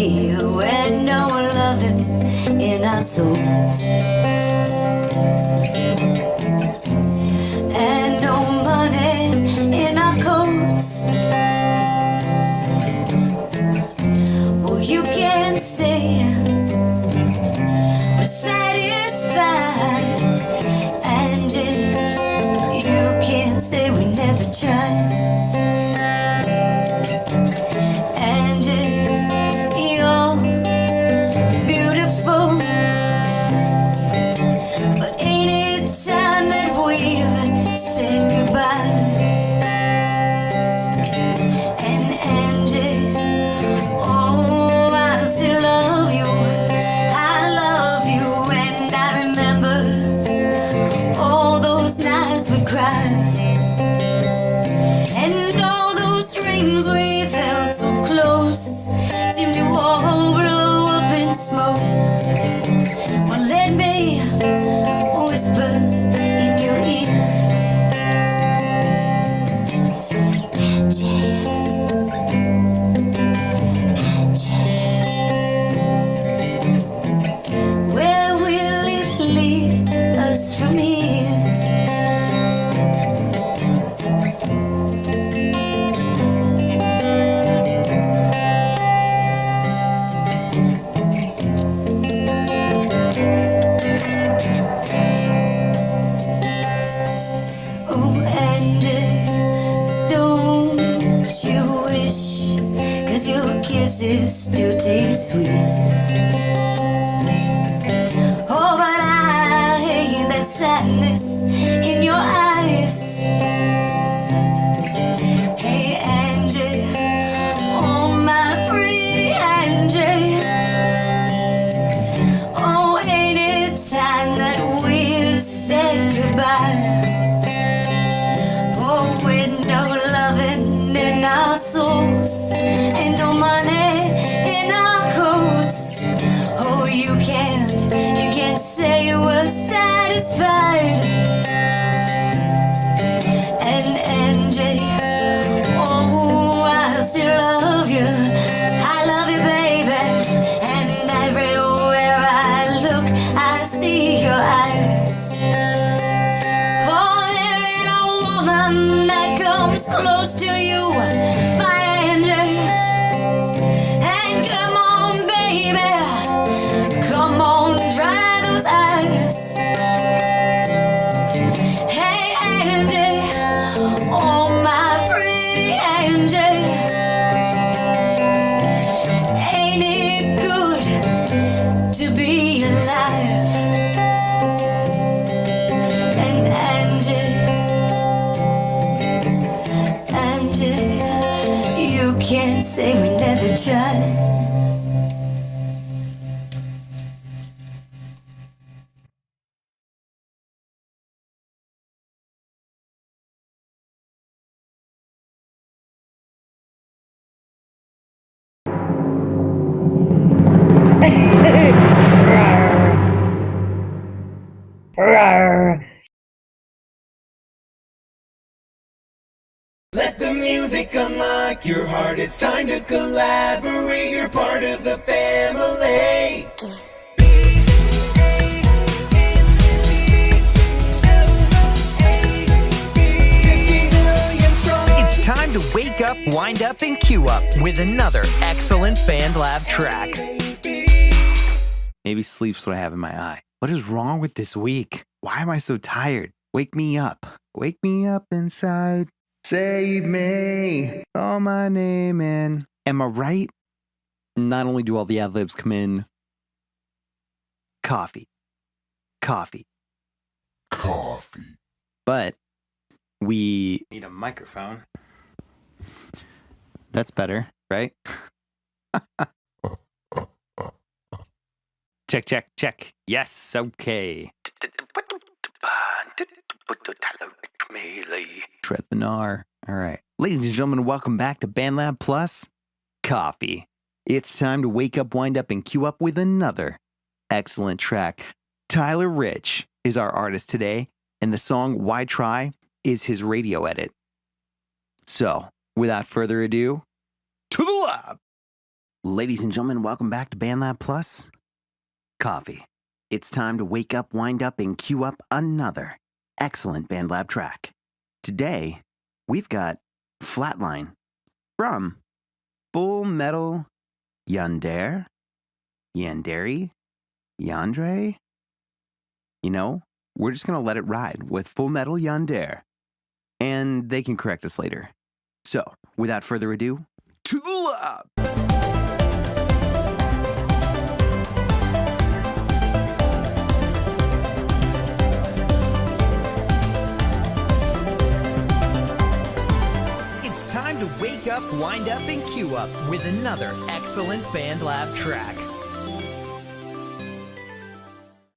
we had no loving in our souls, and no money in our coats. Well, you can't say we're satisfied, and you can't say we never tried. And you're beautiful, but ain't it time that we've said goodbye? And Angie, oh, I still love you. I love you, and I remember all those nights we cried, and all those dreams we felt so close seem to all blow up in smoke. Well, let me whisper in your ear, Angie, where will it lead us from here? Oh, and don't you wish, 'cause your kisses still taste sweet. Oh, but I hate that sadness in your eyes. Hey, Angie, oh, my pretty Angie, oh, ain't it time that we've said goodbye? Oh, with no loving in our souls, and no money in our coats. Oh, you can't say you were satisfied. And Angie, oh, I still love you. I love you, baby. And everywhere I look, I see your eyes. Oh, there ain't a woman that comes close to you, my Angie. And come on, baby, come on, dry those eyes. Hey, Angie, oh, my pretty Angie, ain't it good to be alive? And Angie, you can't say we never tried. Let the music unlock your heart. It's time to collaborate. You're part of the family. It's time to wake up, wind up, and queue up with another excellent BandLab track. Maybe sleep's what I have in my eye. What is wrong with this week? Why am I so tired? Wake me up. Wake me up inside. Save me. Call my name in. Am I right? Not only do all the ad-libs come in, coffee. But we need a microphone. That's better, right? Check. Yes, okay. Tread the gnar. All right. Ladies and gentlemen, welcome back to BandLab Plus Coffee. It's time to wake up, wind up, and queue up with another excellent track. Tyler Rich is our artist today, and the song Why Try is his radio edit. So, without further ado, to the lab! Ladies and gentlemen, welcome back to BandLab Plus Coffee. It's time to wake up, wind up, and cue up another excellent BandLab track. Today, we've got Flatline from Full Metal Yandere? Yandere? Yandere? You know, we're just going to let it ride with Full Metal Yandere, and they can correct us later. So, without further ado, to the lab! It's time to wake up, wind up, and cue up with another excellent BandLab track.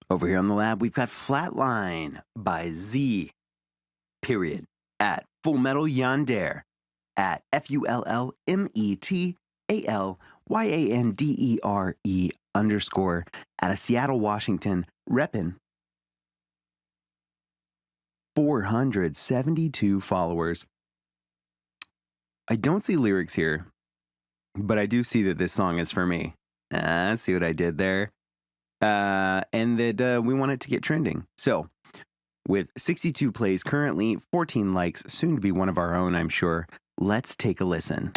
Over here on the lab, we've got Flatline by Z, period, at Full Metal Yandere, at FULLMETALYANDERE _ out of Seattle, Washington, reppin' 472 followers. I don't see lyrics here, but I do see that this song is for me. See what I did there? And that we want it to get trending. So, with 62 plays currently, 14 likes, soon to be one of our own, I'm sure. Let's take a listen.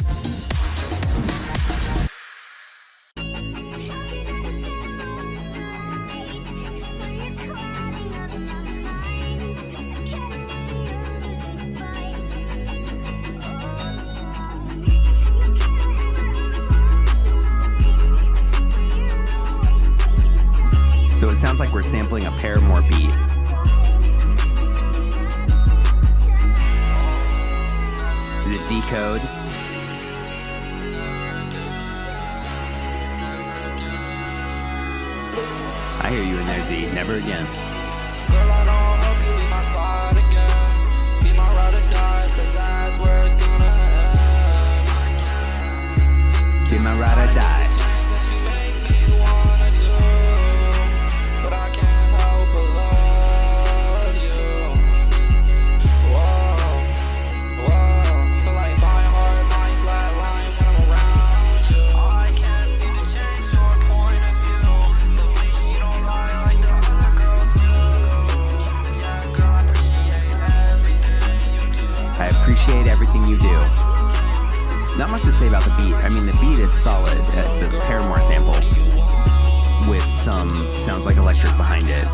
So it sounds like we're sampling a Paramore beat. Is it Decode? I hear you in there, Z. Never again. Girl, I don't hope you leave my side again. Be my ride or die, 'cause that's where it's gonna end. Be my ride or die. Appreciate everything you do. Not much to say about the beat. I mean, the beat is solid. It's a Paramore sample with some sounds like electric behind it.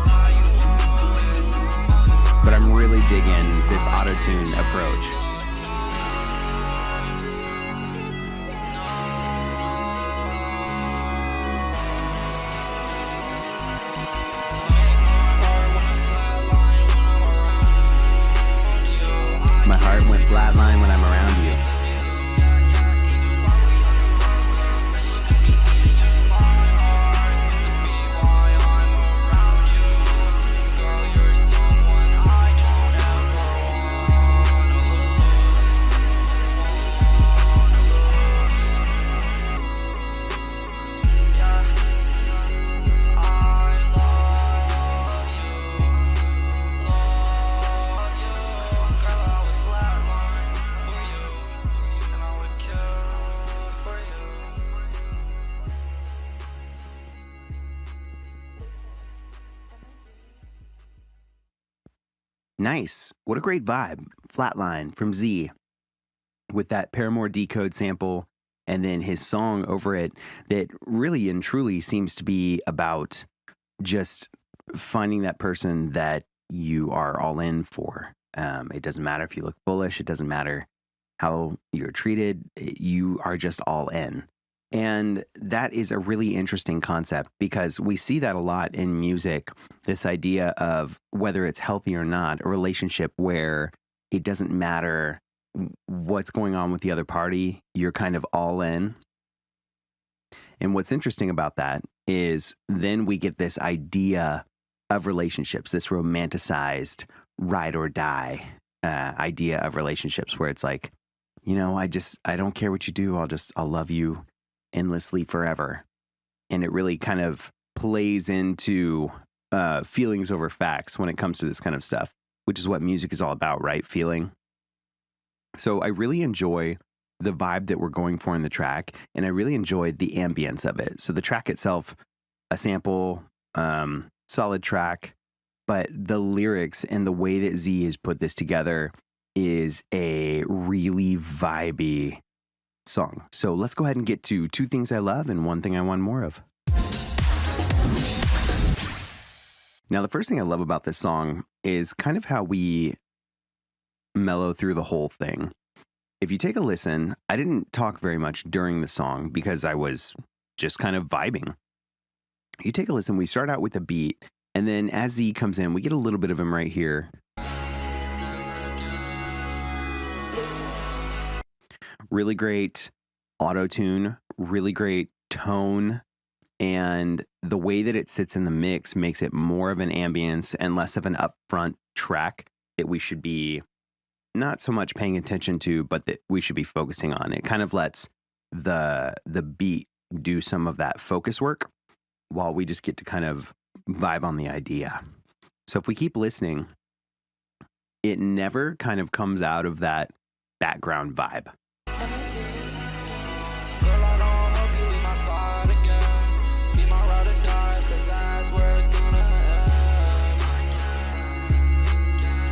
But I'm really digging this auto-tune approach. My heart went flatline when I'm around you. Nice. What a great vibe. Flatline from Z with that Paramore Decode sample and then his song over it that really and truly seems to be about just finding that person that you are all in for. It doesn't matter if you look bullish. It doesn't matter how you're treated. You are just all in. And that is a really interesting concept because we see that a lot in music, this idea of whether it's healthy or not, a relationship where it doesn't matter what's going on with the other party, you're kind of all in. And what's interesting about that is then we get this idea of relationships, this romanticized ride or die idea of relationships where it's like, you know, I don't care what you do. I'll love you endlessly forever. And it really kind of plays into feelings over facts when it comes to this kind of stuff, which is what music is all about, right? Feeling. So I really enjoy the vibe that we're going for in the track, and I really enjoyed the ambience of it. So the track itself, a sample, solid track, but the lyrics and the way that Z has put this together is a really vibey song. So let's go ahead and get to 2 things I love and 1 thing I want more of. Now, the first thing I love about this song is kind of how we mellow through the whole thing. If you take a listen, I didn't talk very much during the song because I was just kind of vibing. You take a listen, we start out with a beat, and then as Z comes in, we get a little bit of him right here. Really great auto-tune, really great tone, and the way that it sits in the mix makes it more of an ambience and less of an upfront track that we should be not so much paying attention to, but that we should be focusing on. It kind of lets the beat do some of that focus work while we just get to kind of vibe on the idea. So if we keep listening, it never kind of comes out of that background vibe. Girl, I don't hope you leave my side again. Be my ride or die, 'cause that's where it's gonna end.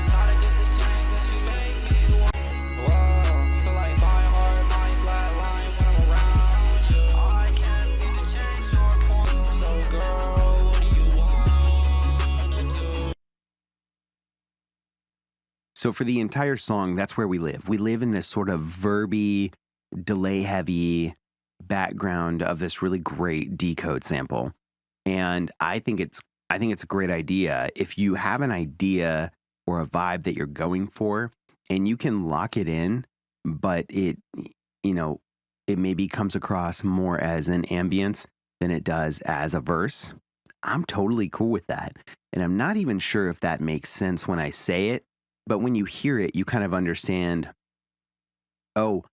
Not against the chains that you make me want. Whoa, feel like my heart might flatline when I'm around you. I can't seem to change your point. So girl, what do you wanna do? So for the entire song, that's where we live. We live in this sort of verby, delay-heavy background of this really great decode sample. And I think it's a great idea. If you have an idea or a vibe that you're going for and you can lock it in, but it maybe comes across more as an ambience than it does as a verse, I'm totally cool with that. And I'm not even sure if that makes sense when I say it, but when you hear it, you kind of understand, oh,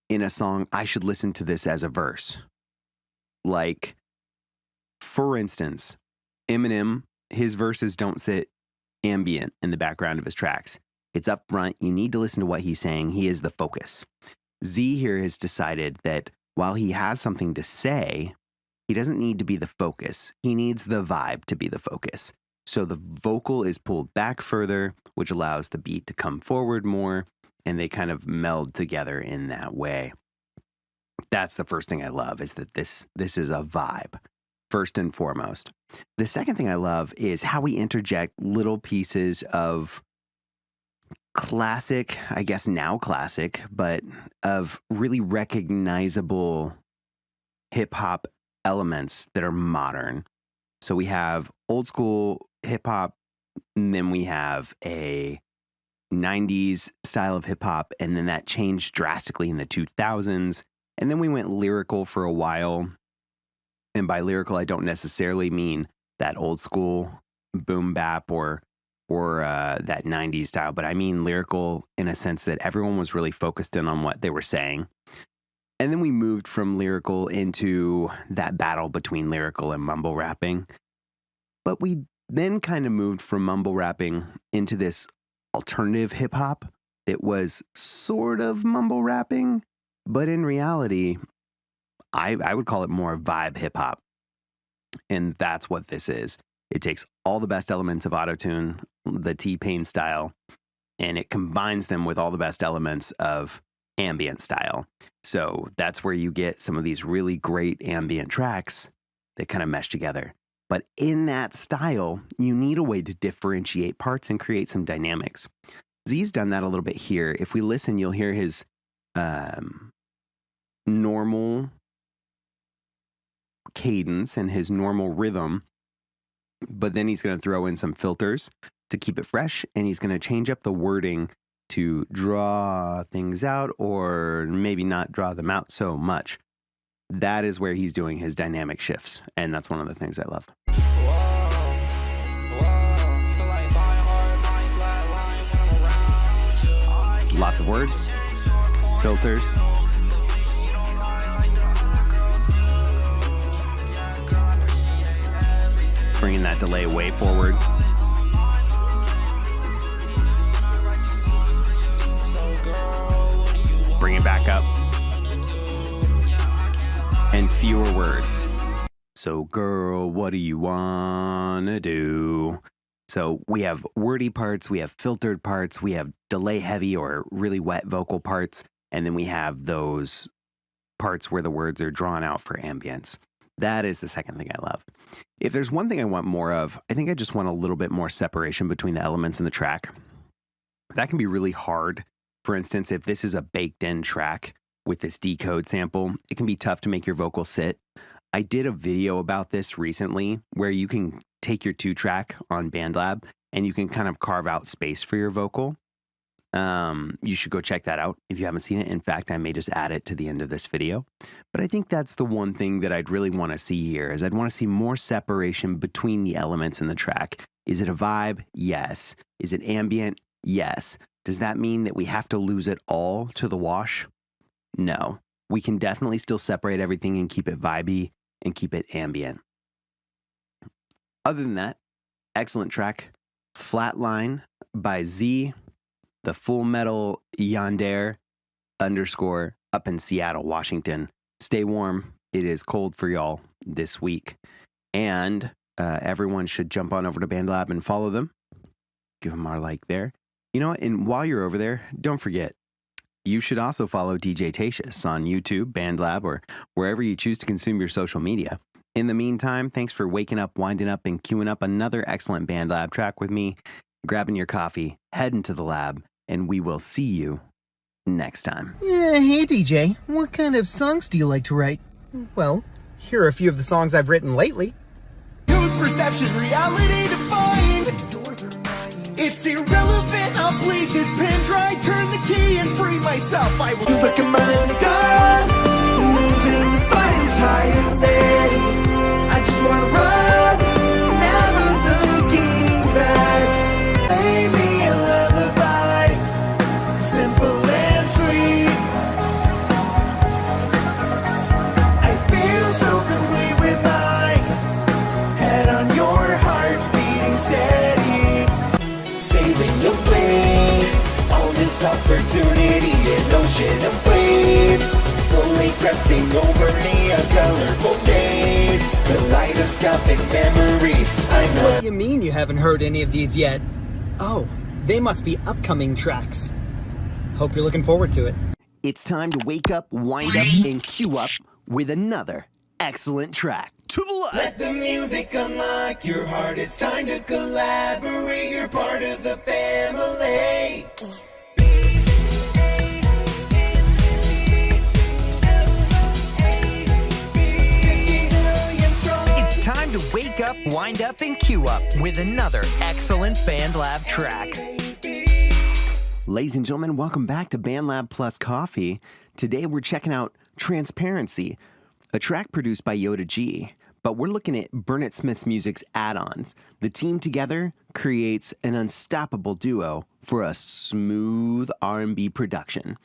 in a song, I should listen to this as a verse. Like, for instance, Eminem, his verses don't sit ambient in the background of his tracks. It's up front. You need to listen to what he's saying. He is the focus. Z here has decided that while he has something to say, he doesn't need to be the focus. He needs the vibe to be the focus. So the vocal is pulled back further, which allows the beat to come forward more, and they kind of meld together in that way. That's the first thing I love, is that this is a vibe, first and foremost. The second thing I love is how we interject little pieces of classic, I guess now classic, but of really recognizable hip-hop elements that are modern. So we have old school hip-hop, and then we have a 90s style of hip-hop, and then that changed drastically in the 2000s, and then we went lyrical for a while. And by lyrical, I don't necessarily mean that old school boom bap or that 90s style, but I mean lyrical in a sense that everyone was really focused in on what they were saying. And then we moved from lyrical into that battle between lyrical and mumble rapping. But we then kind of moved from mumble rapping into this alternative hip hop that was sort of mumble rapping, but in reality, I would call it more vibe hip hop. And that's what this is. It takes all the best elements of autotune, the T-Pain style, and it combines them with all the best elements of ambient style. So that's where you get some of these really great ambient tracks that kind of mesh together. But in that style, you need a way to differentiate parts and create some dynamics. Z's done that a little bit here. If we listen, you'll hear his normal cadence and his normal rhythm, but then he's going to throw in some filters to keep it fresh, and he's going to change up the wording to draw things out or maybe not draw them out so much. That is where he's doing his dynamic shifts, and that's one of the things I love. Lots of words, filters. Bringing that delay way forward. Bring it back up. fewer words. So, girl, what do you wanna do? So we have wordy parts, we have filtered parts, we have delay heavy or really wet vocal parts, and then we have those parts where the words are drawn out for ambience. That is the second thing I love. If there's one thing I want more of, I think I just want a little bit more separation between the elements in the track. That can be really hard. For instance, if this is a baked in track with this decode sample, it can be tough to make your vocal sit. I did a video about this recently where you can take your 2-track on BandLab and you can kind of carve out space for your vocal. You should go check that out if you haven't seen it. In fact, I may just add it to the end of this video. But I think that's the one thing that I'd really want to see here is I'd want to see more separation between the elements in the track. Is it a vibe? Yes. Is it ambient? Yes. Does that mean that we have to lose it all to the wash? No. We can definitely still separate everything and keep it vibey and keep it ambient. Other than that, excellent track. Flatline by Z, the Full Metal Yandere _ up in Seattle, Washington. Stay warm. It is cold for y'all this week. And everyone should jump on over to BandLab and follow them. Give them our like there. You know what? And while you're over there, don't forget, you should also follow DJ Tatious on YouTube, BandLab, or wherever you choose to consume your social media. In the meantime, thanks for waking up, winding up, and queuing up another excellent BandLab track with me, grabbing your coffee, heading to the lab, and we will see you next time. Yeah, hey DJ, what kind of songs do you like to write? Well, here are a few of the songs I've written lately. Whose perception reality defined? It's irrelevant, I'll bleed this pen dry, turn the key and free myself. I will just look at my gun, losing the fight entire day. I just wanna run, never looking back. Play me a lullaby, simple and sweet. I feel so complete with my head on your heart beating steady. Sailing away on this opportunity, an ocean of waves, slowly cresting over me, a colorful days, kaleidoscopic memories. What do you mean you haven't heard any of these yet? Oh, they must be upcoming tracks. Hope you're looking forward to it. It's time to wake up, wind up, and queue up with another excellent track. To the left. Let the music unlock your heart. It's time to collaborate. You're part of the family. It's time to wake up, wind up, and queue up with another excellent BandLab track. Ladies and gentlemen, welcome back to BandLab Plus Coffee. Today we're checking out Transparency, a track produced by Yoda G, but we're looking at Burnett Smith's music's add-ons. The team together creates an unstoppable duo for a smooth R&B production.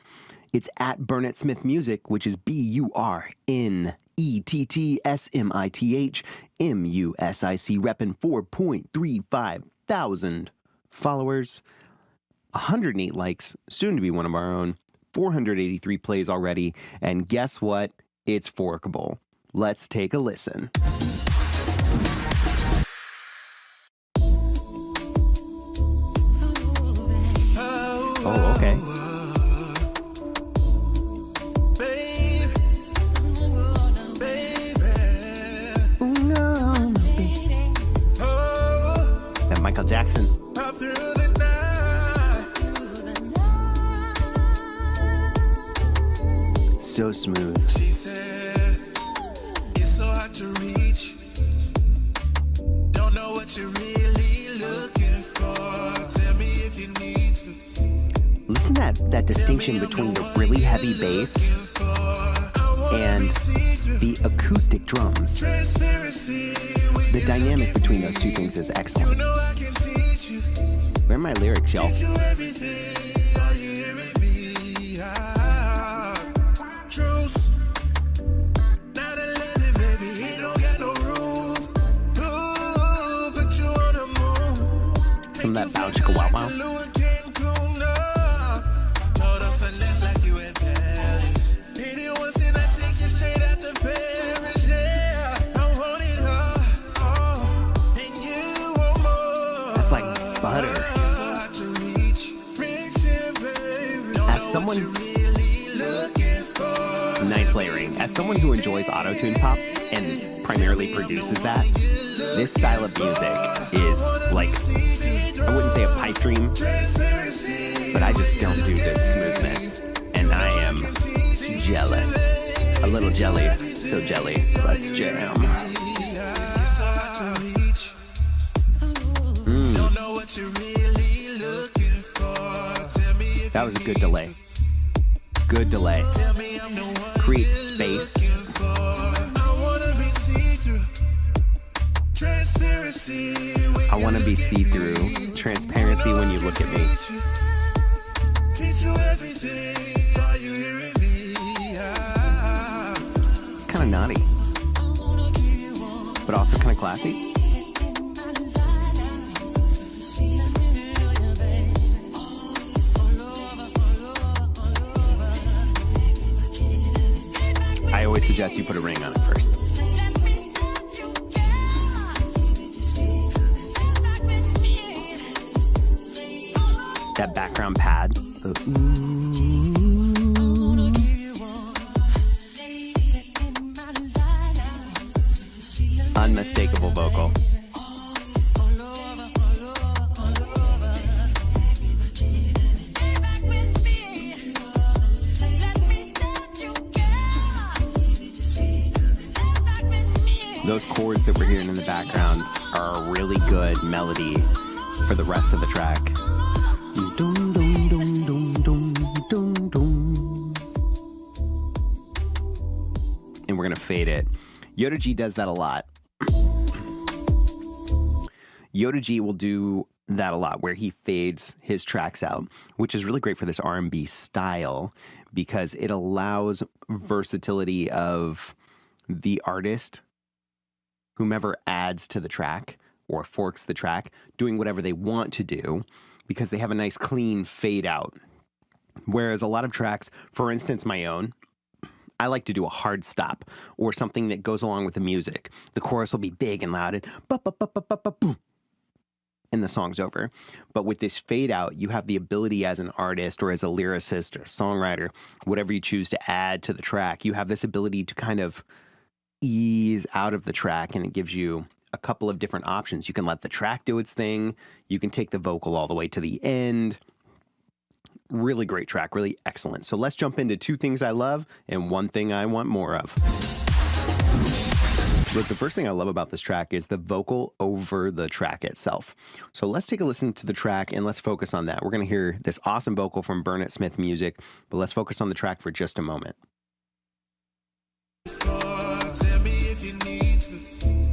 It's at Burnett Smith Music, which is BURNETTSMITH MUSIC, repping 4.35 thousand followers, 108 likes, soon to be one of our own, 483 plays already, and guess what? It's forkable. Let's take a listen. Oh, okay. That Michael Jackson. So smooth. She said, it's so hard to reach. Don't know what you're really looking for. Tell me if you need to. Listen to that distinction between the really heavy bass and the acoustic drums. The dynamic between those two things is excellent. Where are my lyrics, y'all? Some of that bounce go wow wow. someone who enjoys autotune pop and primarily produces that, this style of music is like, I wouldn't say a pipe dream, but I just don't do this smoothness. And I am jealous. A little jelly. So jelly. Let's jam. That was a good delay. Good delay. Create space. I want to be see-through. Transparency when you look at me. It's kind of naughty, but also kind of classy. I always suggest you put a ring on it first. That background pad. Unmistakable vocal. Those chords that we're hearing in the background are a really good melody for the rest of the track. Dum, dum, dum, dum, dum, dum, dum. And we're going to fade it. Yoda G does that a lot. Yoda G will do that a lot, where he fades his tracks out, which is really great for this R&B style because it allows versatility of the artist, whomever adds to the track or forks the track, doing whatever they want to do because they have a nice clean fade out. Whereas a lot of tracks, for instance, my own, I like to do a hard stop or something that goes along with the music. The chorus will be big and loud and boom, and the song's over. But with this fade out, you have the ability as an artist or as a lyricist or a songwriter, whatever you choose to add to the track, you have this ability to kind of ease out of the track, and it gives you a couple of different options. You can let the track do its thing. You can take the vocal all the way to the end. Really great track, really excellent. So let's jump into two things I love and one thing I want more of. Look, the first thing I love about this track is the vocal over the track itself. So let's take a listen to the track and let's focus on that. We're going to hear this awesome vocal from Burnett Smith Music, but let's focus on the track for just a moment.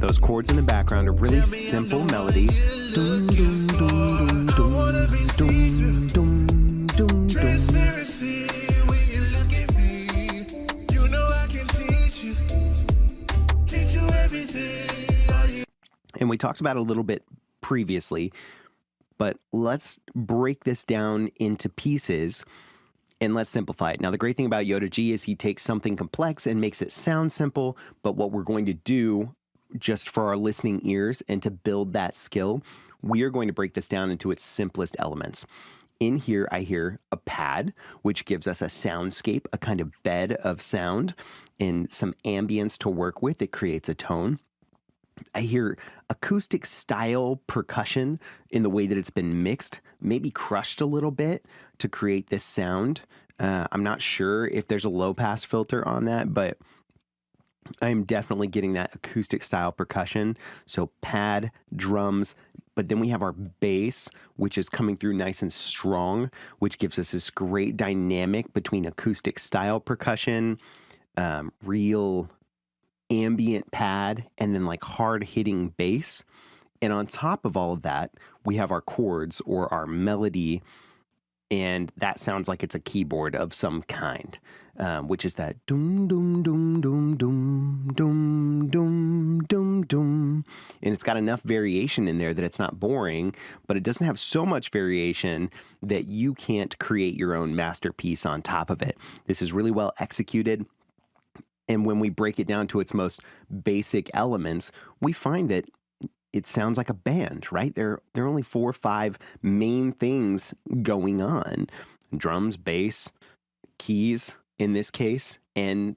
Those chords in the background are really simple melody. Dum, dum, dum, dum, dum, dum, dum, Transparency when you look at me. You know I can teach you everything. And we talked about it a little bit previously, but let's break this down into pieces and let's simplify it. Now, the great thing about Yoda G is he takes something complex and makes it sound simple, but what we're going to do just for our listening ears and to build that skill, we are going to break this down into its simplest elements. In here, I hear a pad, which gives us a soundscape, a kind of bed of sound and some ambience to work with. It creates a tone. I hear acoustic style percussion in the way that it's been mixed, maybe crushed a little bit to create this sound. I'm not sure if there's a low pass filter on that, but I'm definitely getting that acoustic style percussion. So pad, drums, but then we have our bass, which is coming through nice and strong, which gives us this great dynamic between acoustic style percussion, real ambient pad, and then like hard hitting bass. And on top of all of that, we have our chords or our melody, and that sounds like it's a keyboard of some kind, which is that dum dum dum dum dum dum dum dum dum, and it's got enough variation in there that it's not boring, but it doesn't have so much variation that you can't create your own masterpiece on top of it. This is really well executed. And when we break it down to its most basic elements, we find that it sounds like a band, right? There are only 4 or 5 main things going on. Drums, bass, keys in this case, and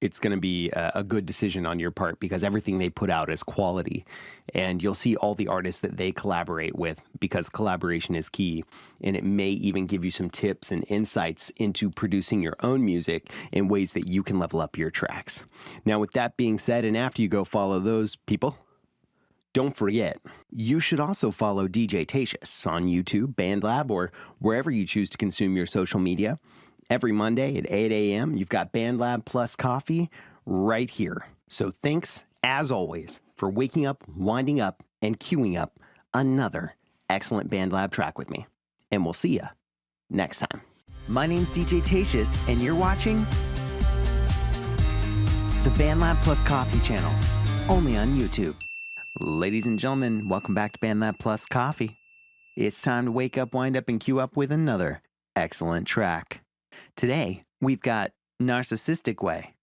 it's going to be a good decision on your part because everything they put out is quality. And you'll see all the artists that they collaborate with because collaboration is key. And it may even give you some tips and insights into producing your own music in ways that you can level up your tracks. Now, with that being said, and after you go follow those people, don't forget, you should also follow DJ Tatious on YouTube, BandLab, or wherever you choose to consume your social media. Every Monday at 8 a.m., you've got BandLab plus coffee right here. So thanks, as always, for waking up, winding up, and queuing up another excellent BandLab track with me. And we'll see you next time. My name's DJ Tatious, and you're watching the BandLab plus coffee channel, only on YouTube. Ladies and gentlemen, welcome back to BandLab plus coffee. It's time to wake up, wind up, and queue up with another excellent track. Today, we've got Narcissistic Way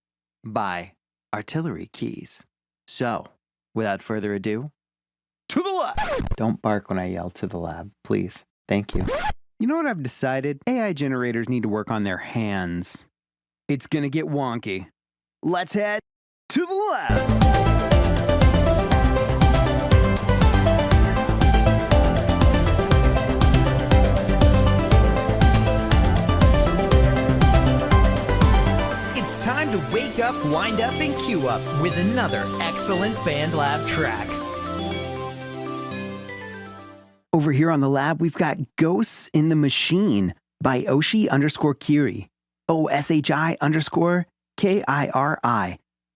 by Artillery Keys. So, without further ado, to the lab! Don't bark when I yell to the lab, please. Thank you. You know what I've decided? AI generators need to work on their hands. It's gonna get wonky. Let's head to the lab! Time to wake up, wind up, and queue up with another excellent BandLab track. Over here on the lab, we've got Ghosts in the Machine by Oshi_Kiri, OSHI_KIRI,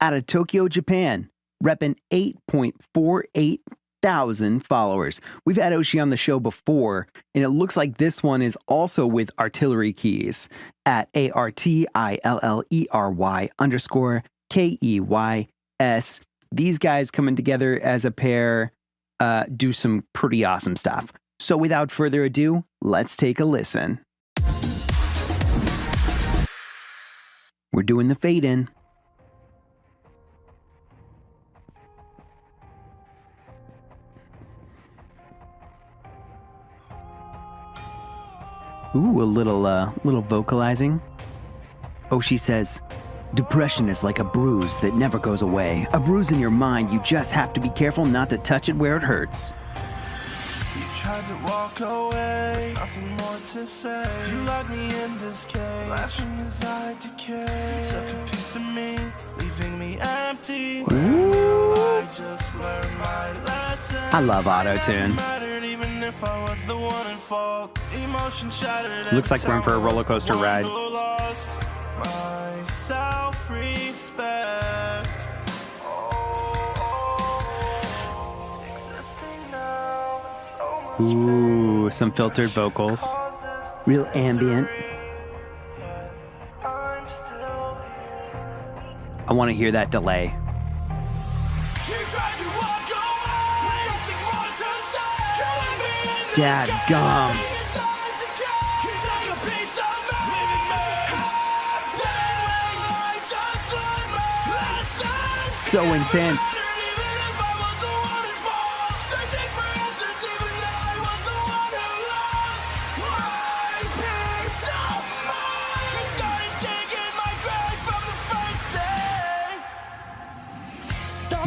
out of Tokyo, Japan, repping 8.48 thousand followers. We've had Oshi on the show before, and it looks like this one is also with Artillery Keys at ARTILLERY_KEYS. These guys coming together as a pair do some pretty awesome stuff. So without further ado, let's take a listen. We're doing the fade in. Ooh, a little vocalizing. Oshi says, depression is like a bruise that never goes away. A bruise in your mind, you just have to be careful not to touch it where it hurts. You tried to walk away, there's nothing more to say. You locked me in this cage, laughing as I decay. You took a piece of me, leaving me empty. Ooh. I just learned my lesson. I love auto-tune. If I was the one in fault, emotion shattered. Looks like we're in for a roller coaster ride. Lost my self-respect. Ooh, some filtered vocals. Real ambient. I want to hear that delay. Dadgum. So intense.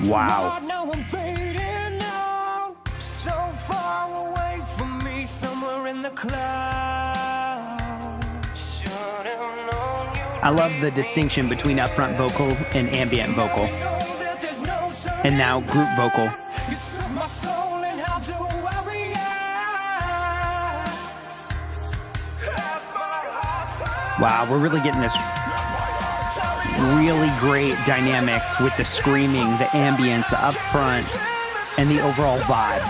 Wow. Now I'm fading now, so far away from me, somewhere in the clouds. Should've known you'd I love the distinction between upfront vocal and ambient vocal. know that there's no turning And now group vocal. You set my soul in how to react. Half my heart, Wow, we're really getting this really great dynamics with the screaming, the ambience, the upfront, and the overall vibe.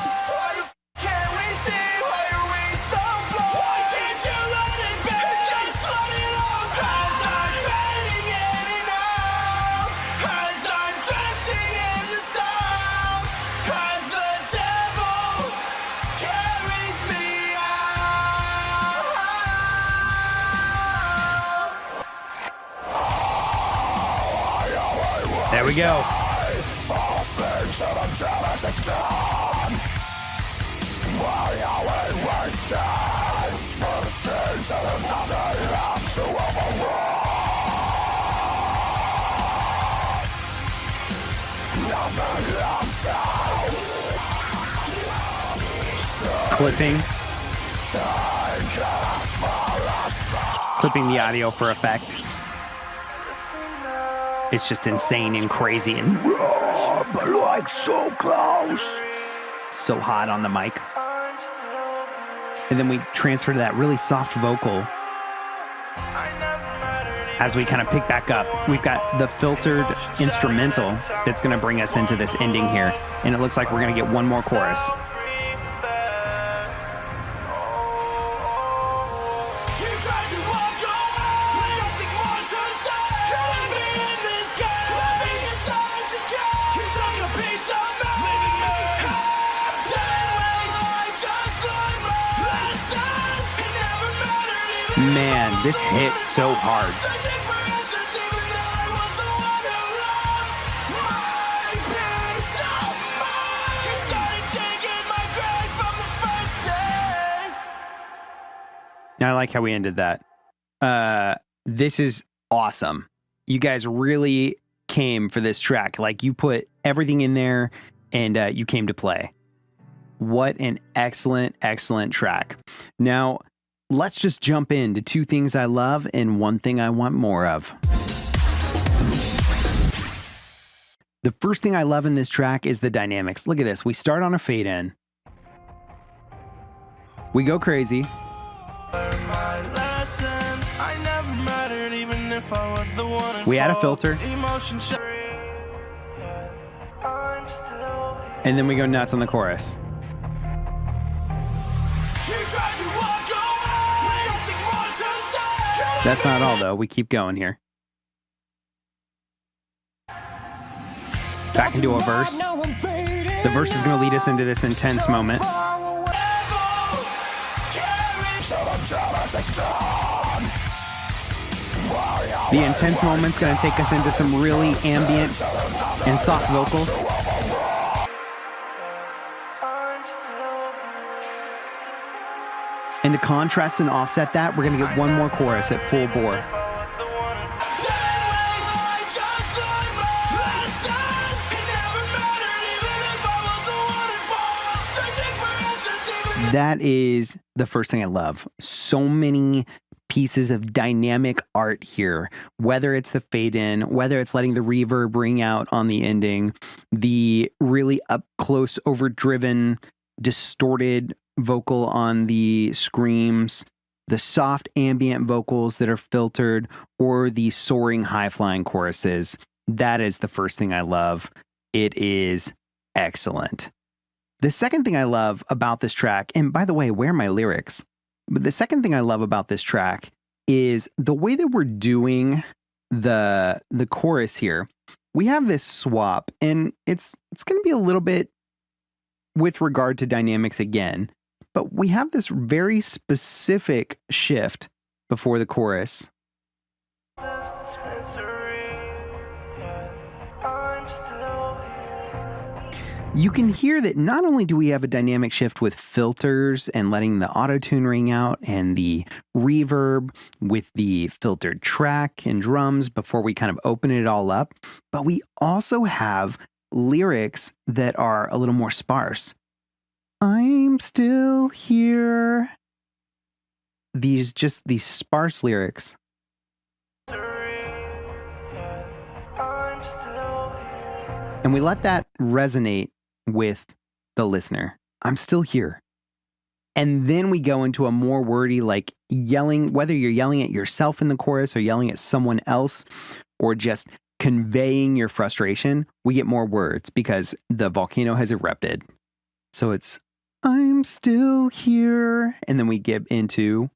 Can we see why are we so blind? Why can't you let it be? Just let it all go. As I'm fading in and out, as I'm drifting in the sound, as the devil carries me out. There we go. clipping the audio for effect. It's just insane and crazy and but like so close. So hot on the mic. And then we transfer to that really soft vocal. As we kind of pick back up, we've got the filtered instrumental that's going to bring us into this ending here. And it looks like we're going to get one more chorus. Man, this hits so hard. I like how we ended that. This is awesome. You guys really came for this track. Like, you put everything in there and you came to play. What an excellent, excellent track. Now, let's just jump into two things I love and one thing I want more of. The first thing I love in this track is the dynamics. Look at this. We start on a fade in. We go crazy. We add a filter. And then we go nuts on the chorus. That's not all, though. We keep going here. Back into a verse. The verse is going to lead us into this intense moment. The intense moment's going to take us into some really ambient and soft vocals. And to contrast and offset that, we're going to get one more chorus at full bore. That is the first thing I love. So many pieces of dynamic art here, whether it's the fade in, whether it's letting the reverb ring out on the ending, the really up close, overdriven, distorted vocal on the screams, the soft ambient vocals that are filtered, or the soaring high flying choruses. That is the first thing I love. It is excellent. The second thing I love about this track, and by the way, where are my lyrics? But the second thing I love about this track is the way that we're doing the chorus here. We have this swap, and it's going to be a little bit with regard to dynamics again, but we have this very specific shift before the chorus. You can hear that not only do we have a dynamic shift with filters and letting the auto-tune ring out and the reverb with the filtered track and drums before we kind of open it all up, but we also have lyrics that are a little more sparse. I'm still here. These sparse lyrics. And we let that resonate with the listener. I'm still here. And then we go into a more wordy, like yelling, whether you're yelling at yourself in the chorus or yelling at someone else or just conveying your frustration, we get more words because the volcano has erupted. So it's, I'm still here. And then we get into,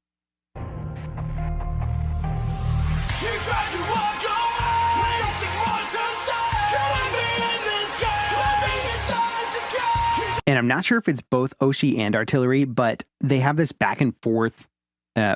and I'm not sure if it's both Oshi and artillery, but they have this back and forth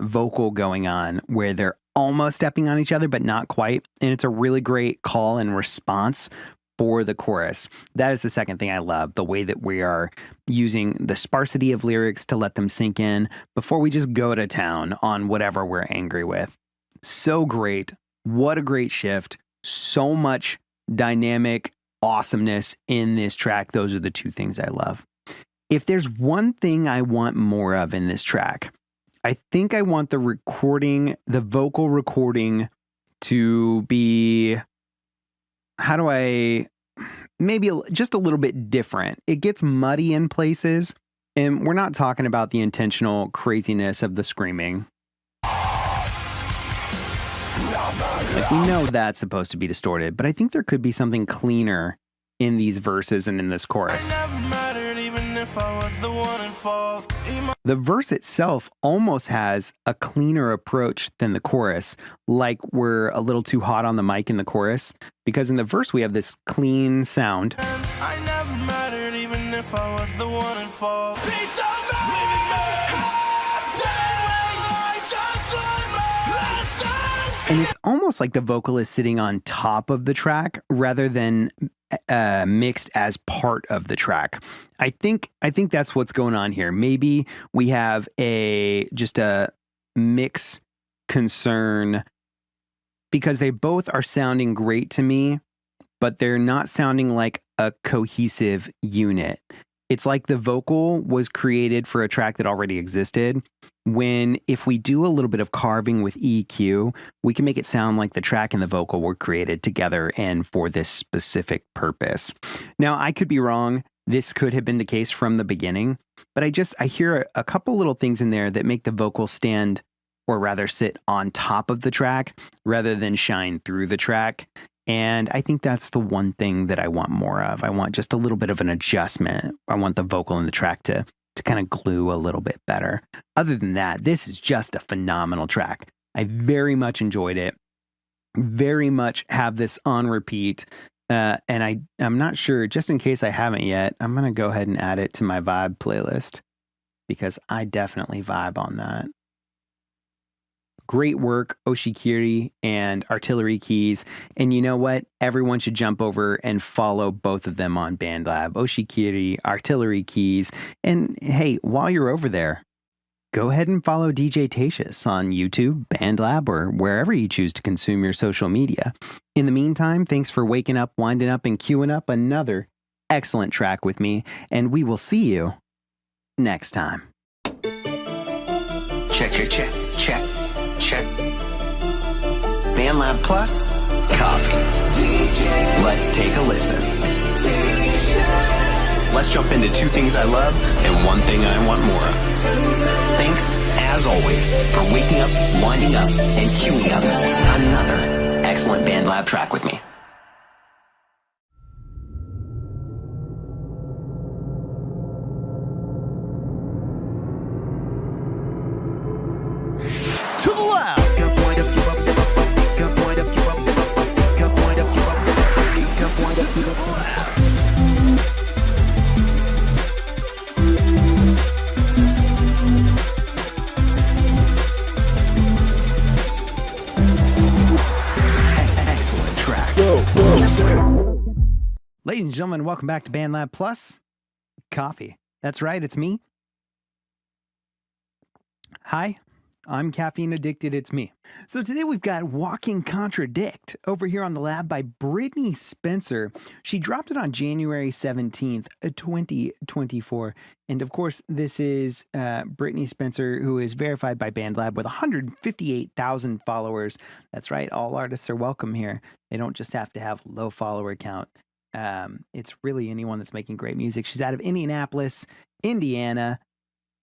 vocal going on where they're almost stepping on each other, but not quite. And it's a really great call and response for the chorus. That is the second thing I love, the way that we are using the sparsity of lyrics to let them sink in before we just go to town on whatever we're angry with. So great. What a great shift. So much dynamic awesomeness in this track. Those are the two things I love. If there's one thing I want more of in this track, I think I want the vocal recording to be, maybe just a little bit different. It gets muddy in places, and we're not talking about the intentional craziness of the screaming. Like, we know that's supposed to be distorted, but I think there could be something cleaner in these verses and in this chorus. The verse itself almost has a cleaner approach than the chorus, like we're a little too hot on the mic in the chorus, because in the verse we have this clean sound. I never mattered even if I was the one in fault. And it's almost like the vocal is sitting on top of the track rather than mixed as part of the track. I think that's what's going on here. Maybe we have just a mix concern because they both are sounding great to me, but they're not sounding like a cohesive unit. It's like the vocal was created for a track that already existed, when if we do a little bit of carving with EQ, we can make it sound like the track and the vocal were created together and for this specific purpose. Now, I could be wrong. This could have been the case from the beginning, but I hear a couple little things in there that make the vocal stand, or rather sit on top of the track rather than shine through the track. And I think that's the one thing that I want more of. I want just a little bit of an adjustment. I want the vocal in the track to kind of glue a little bit better. Other than that, this is just a phenomenal track. I very much enjoyed it. Very much have this on repeat. And I'm not sure, just in case I haven't yet, I'm going to go ahead and add it to my vibe playlist because I definitely vibe on that. Great work, Oshikiri and Artillery Keys. And you know what? Everyone should jump over and follow both of them on BandLab. Oshikiri, Artillery Keys. And hey, while you're over there, go ahead and follow DJ Tatious on YouTube, BandLab, or wherever you choose to consume your social media. In the meantime, thanks for waking up, winding up, and queuing up another excellent track with me. And we will see you next time. Check. BandLab Plus, coffee. Let's take a listen. Let's jump into two things I love and one thing I want more of. Thanks, as always, for waking up, winding up, and queuing up another excellent BandLab track with me. To the left. Excellent track. Ladies and gentlemen, welcome back to BandLab Plus Coffee. That's right, it's me. Hi. I'm caffeine addicted, it's me. So today we've got Walking Contradict over here on the lab by Brittany Spencer. She dropped it on January 17th, 2024. And of course, this is Brittany Spencer, who is verified by BandLab with 158,000 followers. That's right, all artists are welcome here. They don't just have to have low follower count. It's really anyone that's making great music. She's out of Indianapolis, Indiana.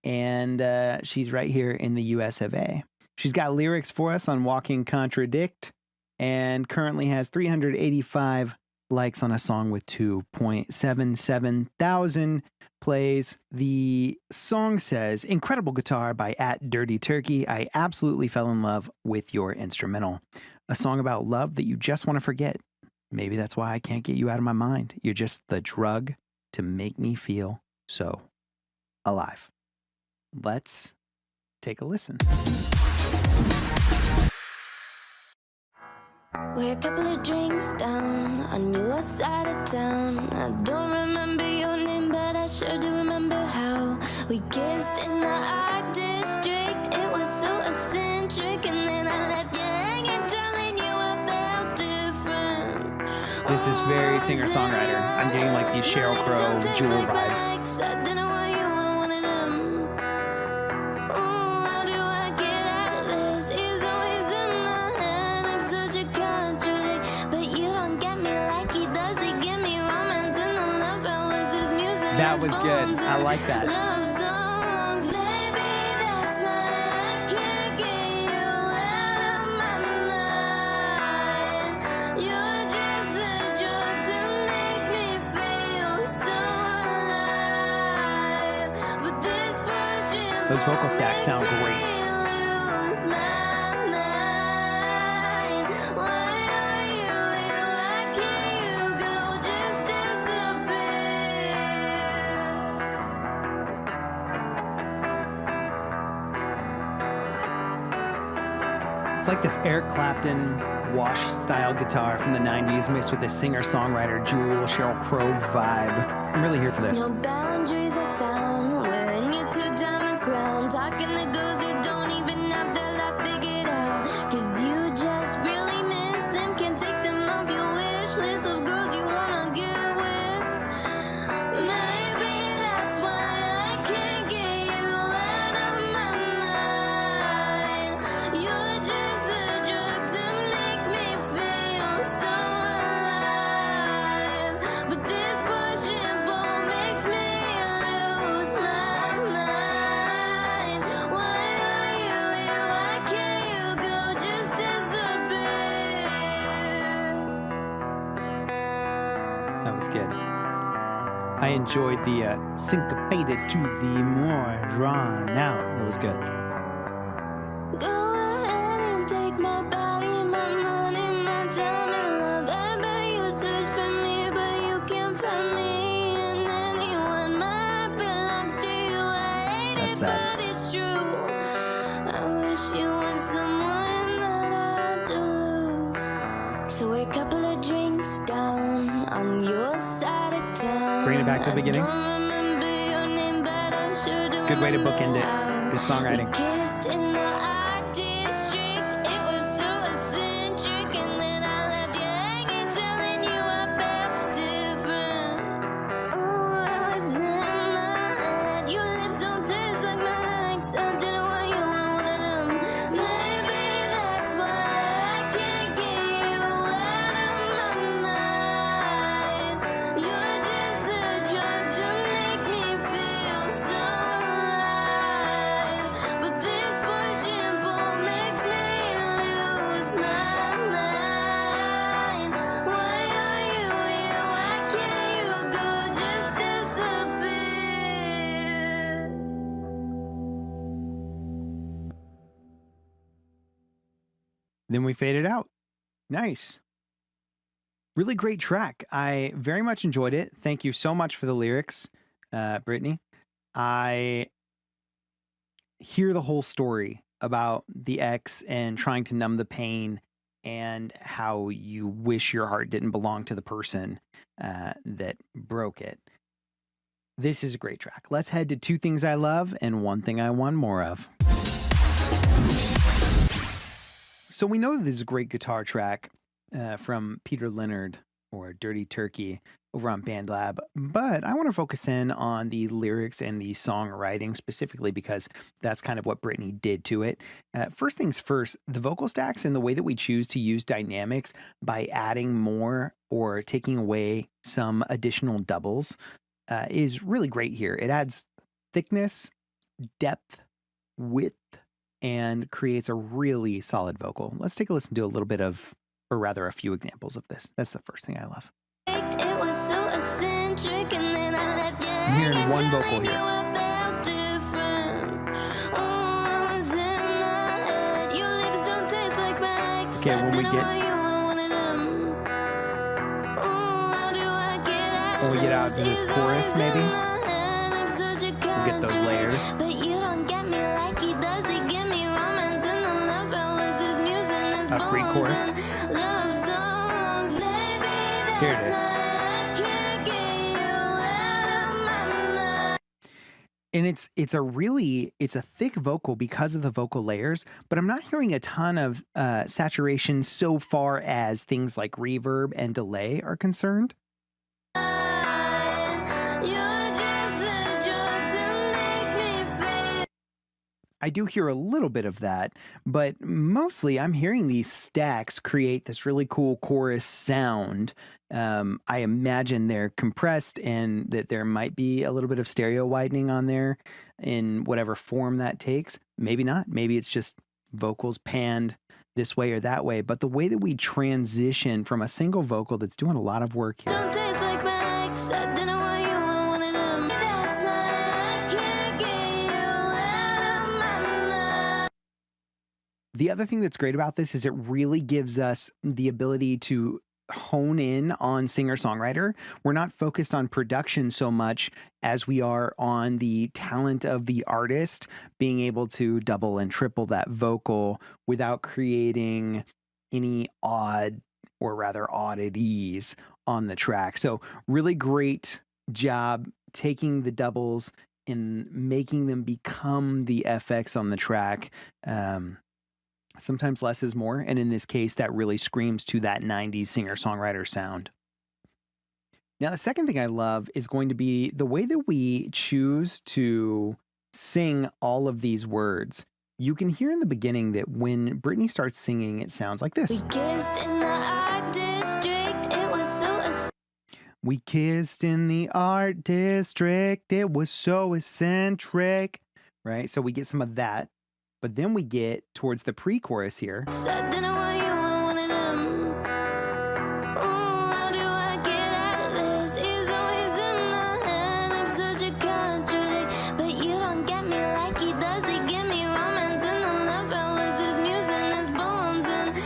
And she's right here in the US of A. She's got lyrics for us on Walking Contradict and currently has 385 likes on a song with 2.77 thousand plays. The song says, incredible guitar by @DirtyTurkey. I absolutely fell in love with your instrumental. A song about love that you just want to forget. Maybe that's why I can't get you out of my mind. You're just the drug to make me feel so alive. Let's take a listen. We're a couple of drinks down on your side of town. I don't remember your name, but I sure do remember how we kissed in the art district. It was so eccentric, and then I left you hanging, telling you I felt different. This is very singer-songwriter. I'm getting like these Sheryl Crow, Jewel vibes. I didn't want you That was good. I like that. Love songs, maybe that's why I can't get you out of my mind. You're just the drug to make me feel so alive. But this pushing Those vocal stacks sound makes me great. lose my mind. Why are you here? Why can't you go? Just disappear. It's like this Eric Clapton wash style guitar from the 90s mixed with the singer-songwriter Jewel Sheryl Crow vibe. I'm really here for this. No boundaries are found, wearing your two-diamond crown, talking to girls who don't even have their life figured out. Cause you just really miss them, can't take them off your wish list of girls you wanna get with. Maybe that's why I can't get you out of my mind. You're just a drug to make me feel so alive. But this push and pull makes me lose my mind. Why are you here? Why can't you go? Just disappear. That was good. I enjoyed the syncopated to the more drawn out. That was good. Go ahead and take my body, my money, my time and love. I bet you search for me, but you can't find me in anyone. My heart belongs to you. I hate That's it, sad. but it's true. I wish you were someone that I do lose. So we're a couple of drinks down on your side of town. Bring it back to the beginning. I don't remember your name, but I sure do Good way to remember bookend it. how Good songwriting. we kissed in the art district. It was so eccentric, and then I left you hanging, telling you I felt different. Oh, I was in my head. Your lips don't taste like mine, so I didn't want you, I wanted them. Maybe that's why I can't get you out of my mind. You're just the drug to make me feel so alive. But this push and pull makes me lose my mind. Why are you here? Why can't you go? Just disappear. Then we faded out. Nice. Really great track. I very much enjoyed it. Thank you so much for the lyrics, Brittany. I hear the whole story about the ex and trying to numb the pain and how you wish your heart didn't belong to the person that broke it. This is a great track. Let's head to Two Things I Love and One Thing I Want More Of. So we know that this is a great guitar track from Peter Leonard or Dirty Turkey over on BandLab, but I want to focus in on the lyrics and the songwriting specifically because that's kind of what Brittany did to it. First things first, the vocal stacks and the way that we choose to use dynamics by adding more or taking away some additional doubles is really great here. It adds thickness, depth, width, and creates a really solid vocal. Let's take a listen to a little bit of, or rather a few examples of this. That's the first thing I love. It was so eccentric, and then I left you I'm hearing hanging, one vocal telling you here. I felt different. Oh, I was in my head. Your lips don't taste like my ex. Okay, I when we didn't get- want you, I wanted them. Oh, how do I get out When we get out of to this He's chorus, always in maybe, my head. I'm such a we'll get those conjurer. layers. But you don't get me like he does. He give me romance and the love hours, his music and his A pre-chorus. bones and love songs. Maybe Here it that's is. why I can't get you out of my mind. And it's a thick vocal because of the vocal layers, but I'm not hearing a ton of saturation so far as things like reverb and delay are concerned. You're just the drug to make me feel. I do hear a little bit of that, but mostly I'm hearing these stacks create this really cool chorus sound. I imagine they're compressed and that there might be a little bit of stereo widening on there in whatever form that takes. Maybe not. Maybe it's just vocals panned this way or that way. But the way that we transition from a single vocal that's doing a lot of work here. Don't taste like my ex. I don't know why you want one of them. That's why I can't get you out of my mind. The other thing that's great about this is it really gives us the ability to hone in on singer-songwriter. We're not focused on production so much as we are on the talent of the artist being able to double and triple that vocal without creating any odd or rather oddities on the track. So really great job taking the doubles and making them become the FX on the track. Sometimes less is more, and in this case, that really screams to that 90s singer-songwriter sound. Now, the second thing I love is going to be the way that we choose to sing all of these words. You can hear in the beginning that when Brittany starts singing, it sounds like this. We kissed in the art district. It was so We kissed in the art district. It was so eccentric, right? So we get some of that. But then we get towards the pre-chorus here. I don't know why you want one of them. Ooh, how do I get out of this? He's always in my head. I'm such a contradict. But you don't get me like he does. He give me romance in the love hours, his music and his poems. And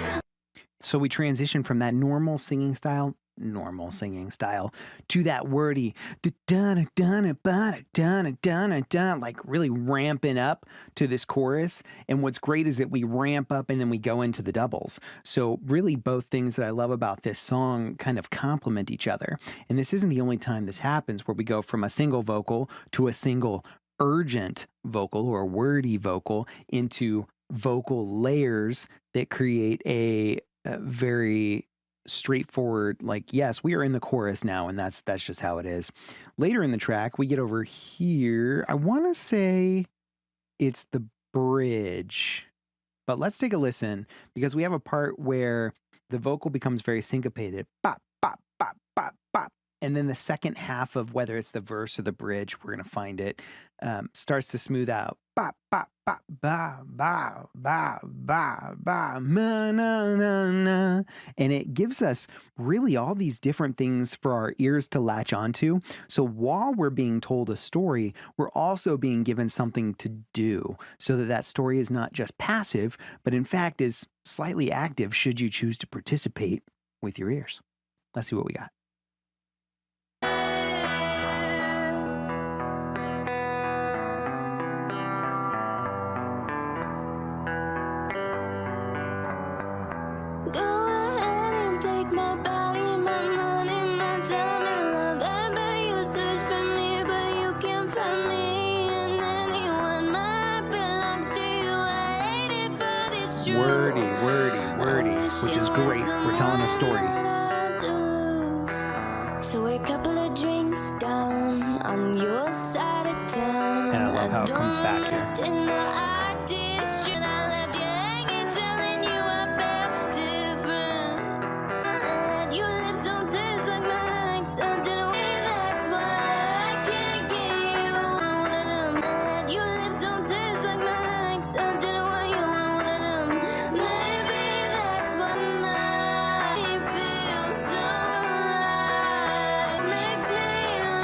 So we transition from that normal singing style to that wordy like really ramping up to this chorus. And what's great is that we ramp up and then we go into the doubles. So really both things that I love about this song kind of complement each other. And this isn't the only time this happens where we go from a single vocal to a single urgent vocal or wordy vocal into vocal layers that create a very straightforward, like, yes, we are in the chorus now, and that's just how it is. Later in the track, we get over here. I want to say it's the bridge, but let's take a listen because we have a part where the vocal becomes very syncopated. Bop, bop, bop, bop, bop. And then the second half of whether it's the verse or the bridge, we're going to find it, starts to smooth out. Bop, bop, bop, ba, ba, ba, ba, ba, ma, na, na, na. And it gives us really all these different things for our ears to latch onto. So while we're being told a story, we're also being given something to do so that that story is not just passive, but in fact is slightly active should you choose to participate with your ears. Let's see what we got. go ahead and take my body, my money, my time and love. I bet you search for me, but you can't find me in anyone. My belongs to you. I hate it, but it's true. Wordy, which is great. We're telling a story. So a couple of drinks down on your side of town. And I love how it comes back here. In the art district, I left you hanging, telling you I felt different. And your lips don't taste like mine, so I don't know. That's why I can't get you one of them. And your lips don't taste like mine, so I don't know why you want one of them. Maybe that's why mine feels so alive. Makes me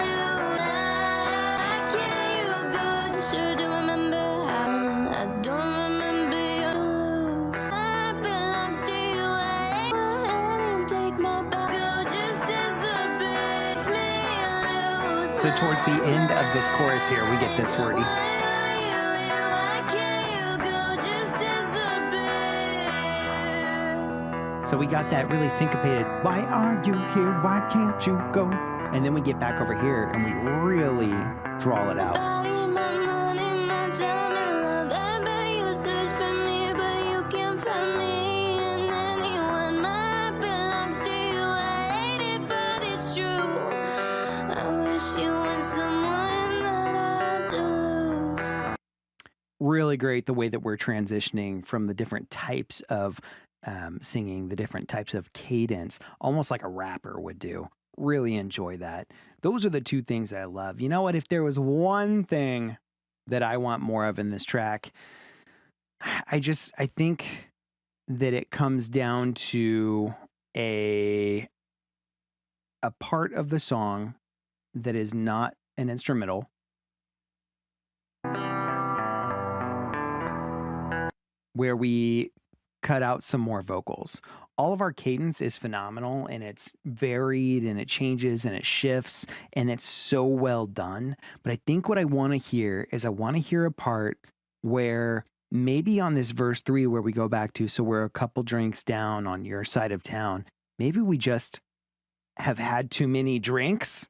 lose. I can't you good. Sure do remember how. I don't remember your lose. My belongs to you. I go ahead and take my back. Go just disappear. Makes me lose. So towards the end of this chorus here, we get this wordy. So we got that really syncopated, why are you here, why can't you go? And then we get back over here and we really draw it out. Really great the way that we're transitioning from the different types of singing, the different types of cadence, almost like a rapper would do. Really enjoy that. Those are the two things that I love. You know what? If there was one thing that I want more of in this track, I think that it comes down to a part of the song that is not an instrumental, where we cut out some more vocals. All of our cadence is phenomenal, and it's varied, and it changes, and it shifts, and it's so well done. But I think what I want to hear is I want to hear a part where maybe on this verse 3 where we go back to, so we're a couple drinks down on your side of town, maybe we just have had too many drinks,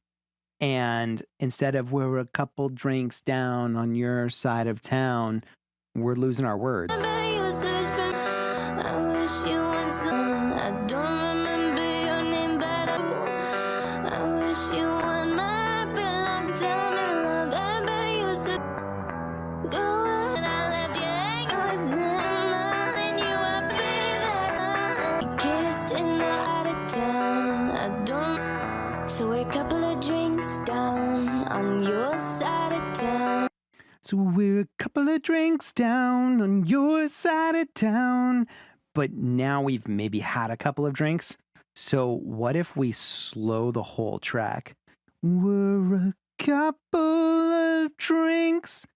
and instead of we're a couple drinks down on your side of town, we're losing our words. I wish you want some. I don't remember your name, but I wish you want my belong to tell me love. I bet you used to go and I left you hanging with someone, and you were that we kissed in the out of town. I don't. So we're a couple of drinks down on your side of town. So we're a couple of drinks down on your side of town. But now we've maybe had a couple of drinks. So what if we slow the whole track? We're a couple of drinks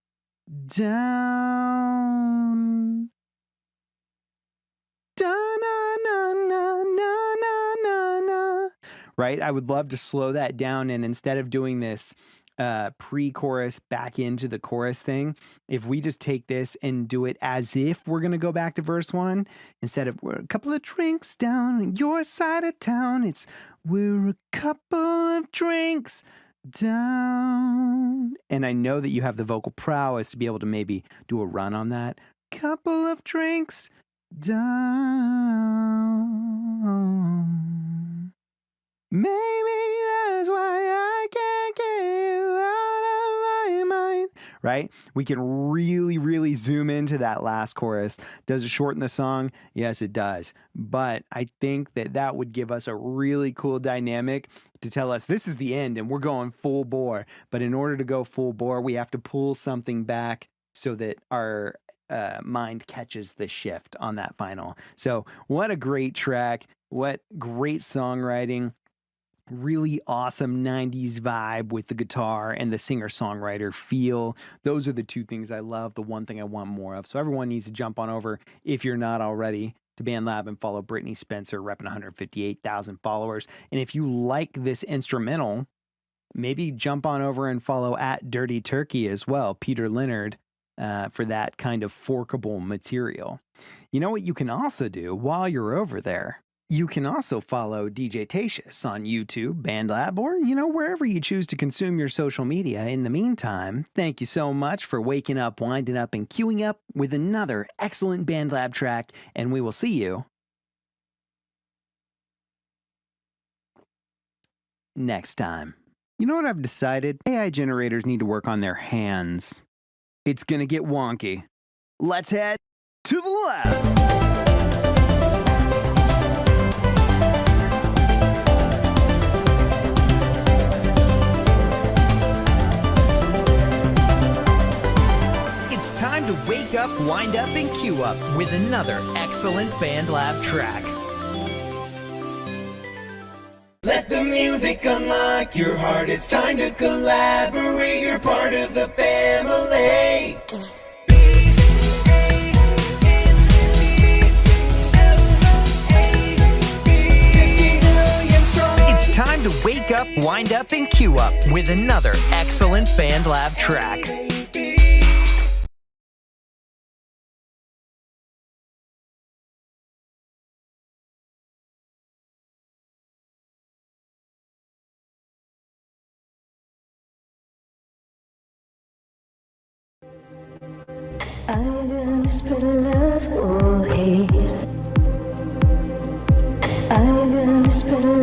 down. Da-na-na-na-na-na-na. Right? I would love to slow that down, and instead of doing this pre-chorus back into the chorus thing, if we just take this and do it as if we're going to go back to verse 1, instead of we're a couple of drinks down on your side of town, it's we're a couple of drinks down. And I know that you have the vocal prowess to be able to maybe do a run on that. Couple of drinks down. Maybe that's why I can't get you out of my mind. Right? We can really, really zoom into that last chorus. Does it shorten the song? Yes, it does. But I think that that would give us a really cool dynamic to tell us this is the end and we're going full bore. But in order to go full bore, we have to pull something back so that our mind catches the shift on that final. So what a great track. What great songwriting. Really awesome 90s vibe with the guitar and the singer-songwriter feel. Those are the two things I love, the one thing I want more of. So everyone needs to jump on over, if you're not already, to BandLab and follow Brittany Spencer, repping 158,000 followers. And if you like this instrumental, maybe jump on over and follow at Dirty Turkey as well, Peter Leonard, for that kind of forkable material. You know what you can also do while you're over there? You can also follow DJ Tatious on YouTube, BandLab, or, wherever you choose to consume your social media. In the meantime, thank you so much for waking up, winding up, and queuing up with another excellent BandLab track, and we will see you next time. You know what I've decided? AI generators need to work on their hands. It's gonna get wonky. Let's head to the lab. Time to wake up, wind up, and queue up with another excellent BandLab track. Let the music unlock your heart. It's time to collaborate. You're part of the family. It's time to wake up, wind up, and queue up with another excellent BandLab track. Are you gonna spread love or hate? Are you gonna spread love?